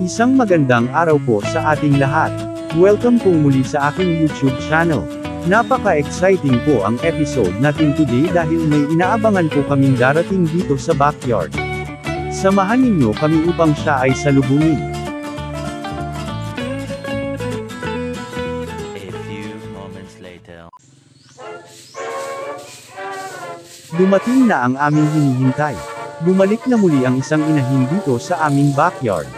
Isang magandang araw po sa ating lahat. Welcome po muli sa aking YouTube channel. Napaka-exciting po ang episode natin today dahil may inaabangan po kaming darating dito sa backyard. Samahan ninyo kami upang siya ay salubungin. A few moments later. Dumating na ang aming hinihintay. Bumalik na muli ang isang inahin dito sa aming backyard.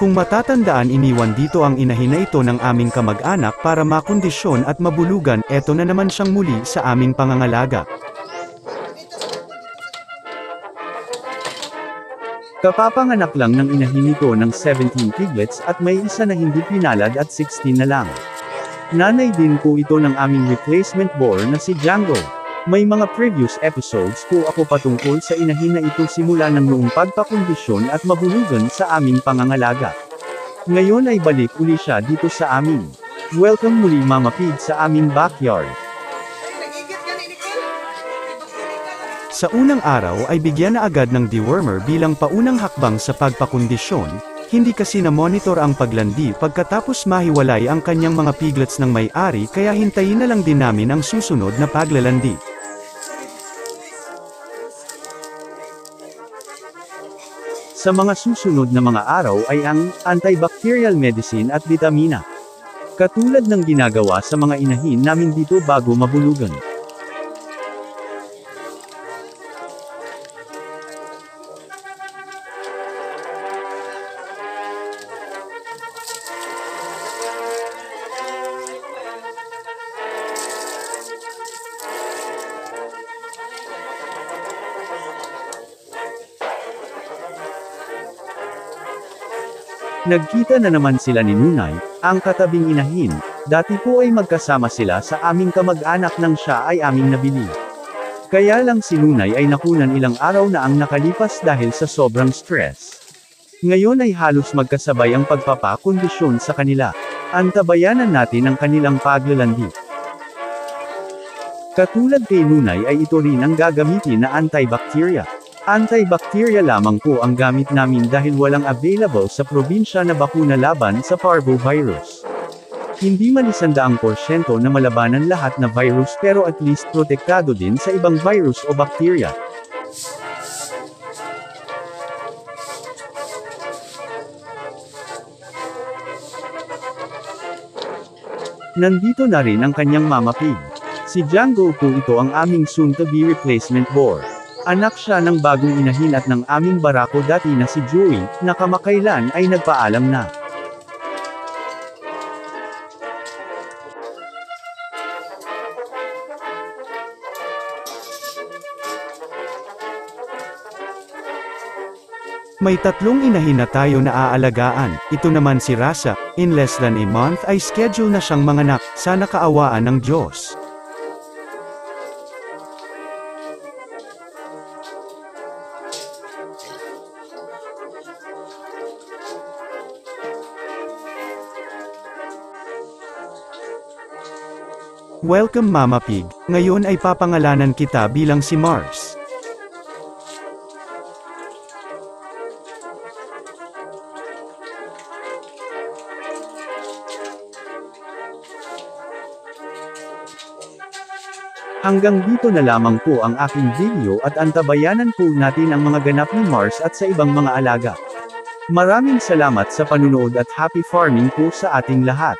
Kung matatandaan, iniwan dito ang inahin na ito ng aming kamag-anak para makondisyon at mabulugan. Eto na naman siyang muli sa aming pangangalaga. Kapapanganak lang ng inahin nito ng 17 piglets at may isa na hindi pinalad at 16 na lang. Nanay din po ito ng aming replacement boar na si Django. May mga previous episodes po ako patungkol sa inahin na ito simula ng noong pagpakondisyon at mabulugan sa aming pangangalaga. Ngayon ay balik uli siya dito sa amin. Welcome muli Mama Pig sa aming backyard. Sa unang araw ay bigyan na agad ng dewormer bilang paunang hakbang sa pagpakondisyon, hindi kasi na-monitor ang paglandi pagkatapos mahiwalay ang kanyang mga piglets ng may-ari kaya hintayin na lang din namin ang susunod na paglalandi. Sa mga susunod na mga araw ay ang antibacterial medicine at vitamina. Katulad ng ginagawa sa mga inahin namin dito bago mabulugan. Nagkita na naman sila ni Nunay, ang katabing inahin. Dati po ay magkasama sila sa aming kamag-anak nang siya ay aming nabili. Kaya lang si Nunay ay nakunan ilang araw na ang nakalipas dahil sa sobrang stress. Ngayon ay halos magkasabay ang pagpapakondisyon sa kanila. Antabayanan natin ang kanilang paglalandi. Katulad kay Nunay ay ito rin ang gagamitin na antibacteria. Antibacteria lamang po ang gamit namin dahil walang available sa probinsya na bakuna laban sa parvovirus. Hindi man 100% na malabanan lahat na virus pero at least protektado din sa ibang virus o bakterya. Nandito na rin ang kanyang Mama Pig. Si Django po ito ang aming soon-to-be replacement boar. Anak siya ng bagong inahin at ng aming barako dati na si Joey, na kamakailan ay nagpaalam na. May tatlong inahin na tayo na aalagaan. Ito naman si Rasa, in less than a month ay schedule na siyang manganak, sana kaawaan ng Diyos. Welcome Mama Pig, ngayon ay papangalanan kita bilang si Mars. Hanggang dito na lamang po ang aking video at antabayanan po natin ang mga ganap ni Mars at sa ibang mga alaga. Maraming salamat sa panunood at happy farming po sa ating lahat.